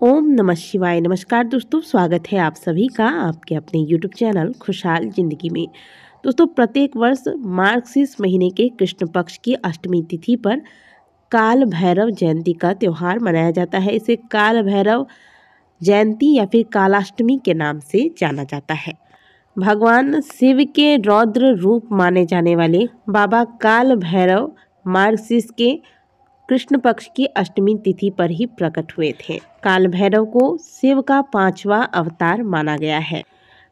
ओम नमः शिवाय। नमस्कार दोस्तों, स्वागत है आप सभी का आपके अपने YouTube चैनल खुशहाल जिंदगी में। दोस्तों, प्रत्येक वर्ष मार्गशीर्ष महीने के कृष्ण पक्ष की अष्टमी तिथि पर काल भैरव जयंती का त्यौहार मनाया जाता है। इसे काल भैरव जयंती या फिर कालाष्टमी के नाम से जाना जाता है। भगवान शिव के रौद्र रूप माने जाने वाले बाबा काल भैरव मार्गशीर्ष के कृष्ण पक्ष की अष्टमी तिथि पर ही प्रकट हुए थे। काल भैरव को शिव का 5वां अवतार माना गया है।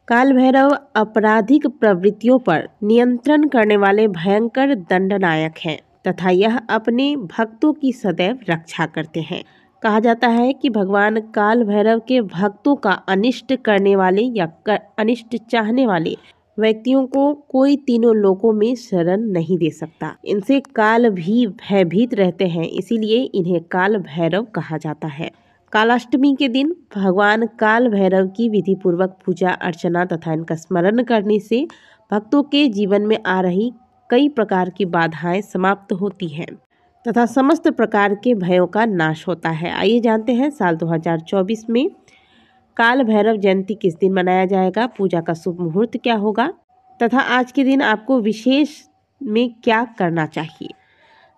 काल भैरव आपराधिक प्रवृत्तियों पर नियंत्रण करने वाले भयंकर दंडनायक हैं तथा यह अपने भक्तों की सदैव रक्षा करते हैं। कहा जाता है कि भगवान काल भैरव के भक्तों का अनिष्ट करने वाले या अनिष्ट चाहने वाले व्यक्तियों को कोई तीनों लोकों में शरण नहीं दे सकता। इनसे काल भी भयभीत रहते हैं, इसीलिए इन्हें काल भैरव कहा जाता है। कालाष्टमी के दिन भगवान काल भैरव की विधि पूर्वक पूजा अर्चना तथा इनका स्मरण करने से भक्तों के जीवन में आ रही कई प्रकार की बाधाएं समाप्त होती हैं तथा समस्त प्रकार के भयों का नाश होता है। आइए जानते हैं साल 2024 में काल भैरव जयंती किस दिन मनाया जाएगा, पूजा का शुभ मुहूर्त क्या होगा तथा आज के दिन आपको विशेष में क्या करना चाहिए।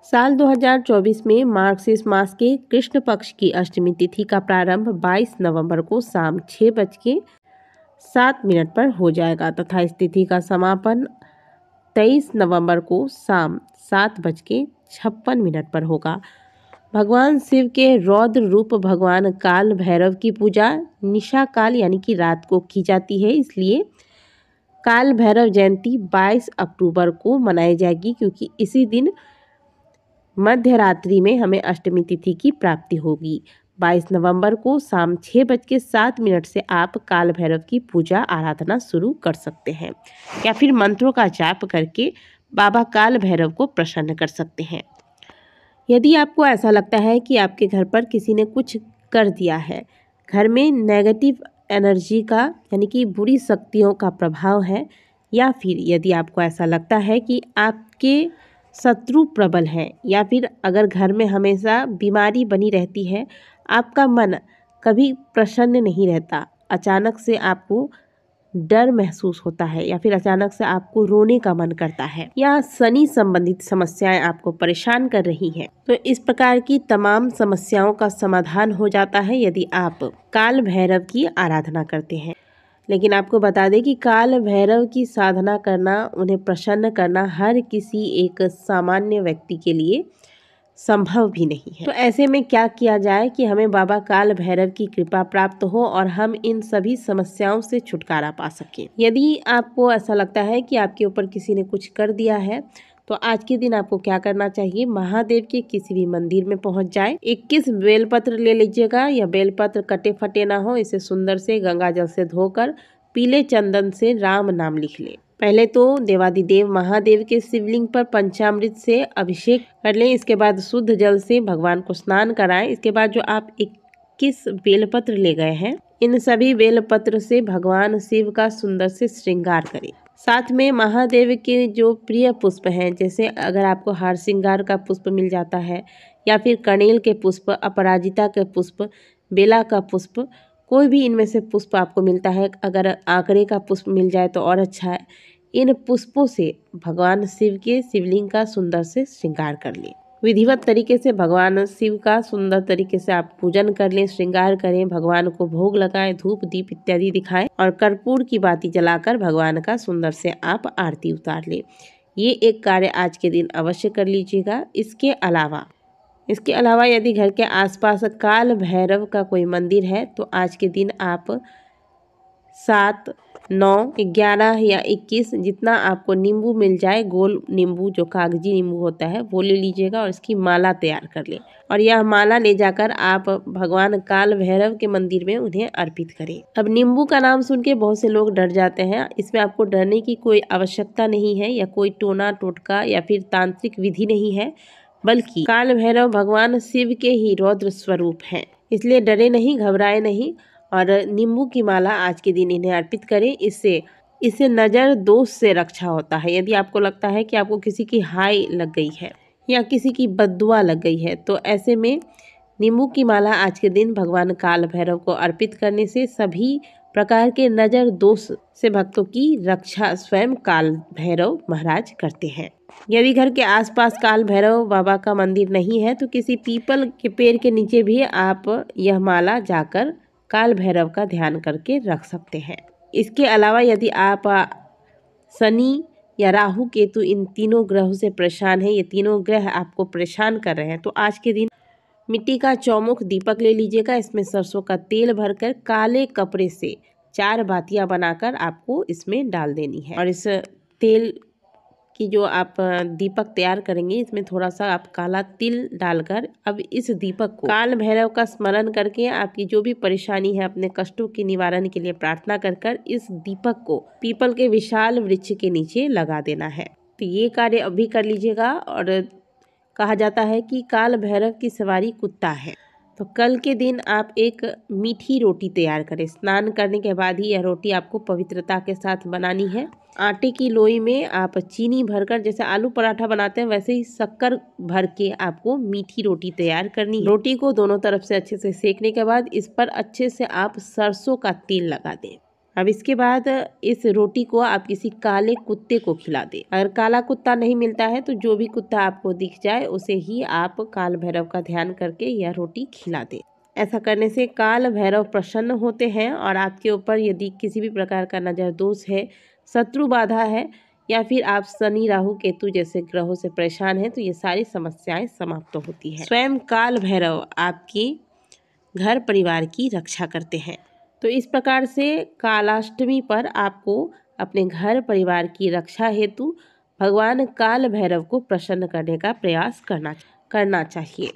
साल 2024 में मार्गशीर्ष मास के कृष्ण पक्ष की अष्टमी तिथि का प्रारंभ 22 नवंबर को शाम 6:07 पर हो जाएगा तथा इस तिथि का समापन 23 नवंबर को शाम 7:56 पर होगा। भगवान शिव के रौद्र रूप भगवान काल भैरव की पूजा निशा काल यानी कि रात को की जाती है, इसलिए काल भैरव जयंती 22 अक्टूबर को मनाई जाएगी, क्योंकि इसी दिन मध्य रात्रि में हमें अष्टमी तिथि की प्राप्ति होगी। 22 नवंबर को शाम 6:07 से आप काल भैरव की पूजा आराधना शुरू कर सकते हैं या फिर मंत्रों का जाप करके बाबा काल भैरव को प्रसन्न कर सकते हैं। यदि आपको ऐसा लगता है कि आपके घर पर किसी ने कुछ कर दिया है, घर में नेगेटिव एनर्जी का यानी कि बुरी शक्तियों का प्रभाव है, या फिर यदि आपको ऐसा लगता है कि आपके शत्रु प्रबल हैं, या फिर अगर घर में हमेशा बीमारी बनी रहती है, आपका मन कभी प्रसन्न नहीं रहता, अचानक से आपको डर महसूस होता है या फिर अचानक से आपको रोने का मन करता है, या शनि संबंधित समस्याएं आपको परेशान कर रही हैं, तो इस प्रकार की तमाम समस्याओं का समाधान हो जाता है यदि आप काल भैरव की आराधना करते हैं। लेकिन आपको बता दें कि काल भैरव की साधना करना, उन्हें प्रसन्न करना हर किसी एक सामान्य व्यक्ति के लिए संभव भी नहीं है। तो ऐसे में क्या किया जाए कि हमें बाबा काल भैरव की कृपा प्राप्त हो और हम इन सभी समस्याओं से छुटकारा पा सकें। यदि आपको ऐसा लगता है कि आपके ऊपर किसी ने कुछ कर दिया है, तो आज के दिन आपको क्या करना चाहिए, महादेव के किसी भी मंदिर में पहुंच जाए, 21 बेलपत्र ले लीजिएगा। यह बेलपत्र कटे फटे ना हो, इसे सुंदर से गंगा जल से धोकर पीले चंदन से राम नाम लिख ले। पहले तो देवादिदेव महादेव के शिवलिंग पर पंचामृत से अभिषेक कर लें। इसके बाद शुद्ध जल से भगवान को स्नान कराएं। इसके बाद जो आप 21 बेलपत्र ले गए हैं, इन सभी बेलपत्र से भगवान शिव का सुंदर से श्रृंगार करें। साथ में महादेव के जो प्रिय पुष्प हैं, जैसे अगर आपको हार श्रृंगार का पुष्प मिल जाता है, या फिर कनेल के पुष्प, अपराजिता के पुष्प, बेला का पुष्प, कोई भी इनमें से पुष्प आपको मिलता है, अगर आंकड़े का पुष्प मिल जाए तो और अच्छा है, इन पुष्पों से भगवान शिव के शिवलिंग का सुंदर से श्रृंगार कर लें। विधिवत तरीके से भगवान शिव का सुंदर तरीके से आप पूजन कर लें, श्रृंगार करें, भगवान को भोग लगाएं, धूप दीप इत्यादि दिखाएं और कर्पूर की बाती जलाकर भगवान का सुंदर से आप आरती उतार लें। ये एक कार्य आज के दिन अवश्य कर लीजिएगा। इसके अलावा यदि घर के आसपास काल भैरव का कोई मंदिर है, तो आज के दिन आप 7, 9, 11 या 21 जितना आपको नींबू मिल जाए, गोल नींबू जो कागजी नींबू होता है, वो ले लीजिएगा और इसकी माला तैयार कर लें और यह माला ले जाकर आप भगवान काल भैरव के मंदिर में उन्हें अर्पित करें। अब नींबू का नाम सुन के बहुत से लोग डर जाते हैं, इसमें आपको डरने की कोई आवश्यकता नहीं है, या कोई टोना टोटका या फिर तांत्रिक विधि नहीं है, बल्कि काल भैरव भगवान शिव के ही रौद्र स्वरूप हैं। इसलिए डरे नहीं, घबराए नहीं और नींबू की माला आज के दिन इन्हें अर्पित करें। इससे नज़र दोष से रक्षा होता है। यदि आपको लगता है कि आपको किसी की हाय लग गई है या किसी की बद्दुआ लग गई है, तो ऐसे में नींबू की माला आज के दिन भगवान काल भैरव को अर्पित करने से सभी प्रकार के नज़र दोष से भक्तों की रक्षा स्वयं काल भैरव महाराज करते हैं। यदि घर के आसपास काल भैरव बाबा का मंदिर नहीं है तो किसी पीपल के पेड़ के नीचे भी आप यह माला जाकर काल भैरव का ध्यान करके रख सकते हैं। इसके अलावा यदि आप शनि या राहु केतु इन तीनों ग्रहों से परेशान हैं, ये तीनों ग्रह आपको परेशान कर रहे हैं, तो आज के दिन मिट्टी का चौमुख दीपक ले लीजिएगा। इसमें सरसों का तेल भरकर काले कपड़े से 4 बातियां बनाकर आपको इसमें डाल देनी है। और इस तेल की जो आप दीपक तैयार करेंगे इसमें थोड़ा सा आप काला तिल डालकर अब इस दीपक को काल भैरव का स्मरण करके आपकी जो भी परेशानी है अपने कष्टों के निवारण के लिए प्रार्थना कर इस दीपक को पीपल के विशाल वृक्ष के नीचे लगा देना है। तो ये कार्य अभी कर लीजिएगा। और कहा जाता है कि काल भैरव की सवारी कुत्ता है। तो कल के दिन आप एक मीठी रोटी तैयार करें। स्नान करने के बाद ही यह रोटी आपको पवित्रता के साथ बनानी है। आटे की लोई में आप चीनी भरकर, जैसे आलू पराठा बनाते हैं वैसे ही शक्कर भर के आपको मीठी रोटी तैयार करनी है। रोटी को दोनों तरफ से अच्छे से सेकने के बाद इस पर अच्छे से आप सरसों का तेल लगा दें। अब इसके बाद इस रोटी को आप किसी काले कुत्ते को खिला दें। अगर काला कुत्ता नहीं मिलता है तो जो भी कुत्ता आपको दिख जाए उसे ही आप काल भैरव का ध्यान करके यह रोटी खिला दें। ऐसा करने से काल भैरव प्रसन्न होते हैं और आपके ऊपर यदि किसी भी प्रकार का नज़र दोष है, शत्रु बाधा है या फिर आप शनि राहु केतु जैसे ग्रहों से परेशान हैं तो ये सारी समस्याएं समाप्त होती हैं। स्वयं काल भैरव आपकी घर परिवार की रक्षा करते हैं। तो इस प्रकार से कालाष्टमी पर आपको अपने घर परिवार की रक्षा हेतु भगवान काल भैरव को प्रसन्न करने का प्रयास करना चाहिए।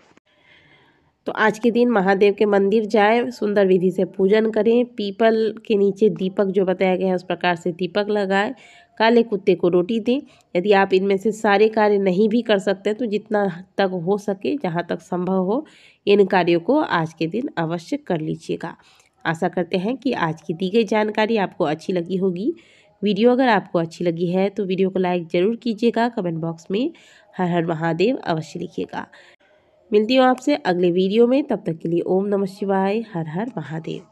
तो आज के दिन महादेव के मंदिर जाएं, सुंदर विधि से पूजन करें, पीपल के नीचे दीपक जो बताया गया है उस प्रकार से दीपक लगाएं, काले कुत्ते को रोटी दें। यदि आप इनमें से सारे कार्य नहीं भी कर सकते तो जितना तक हो सके, जहाँ तक संभव हो, इन कार्यों को आज के दिन अवश्य कर लीजिएगा। आशा करते हैं कि आज की दी गई जानकारी आपको अच्छी लगी होगी। वीडियो अगर आपको अच्छी लगी है तो वीडियो को लाइक ज़रूर कीजिएगा। कमेंट बॉक्स में हर हर महादेव अवश्य लिखिएगा। मिलती हूँ आपसे अगले वीडियो में, तब तक के लिए ओम नमः शिवाय, हर हर महादेव।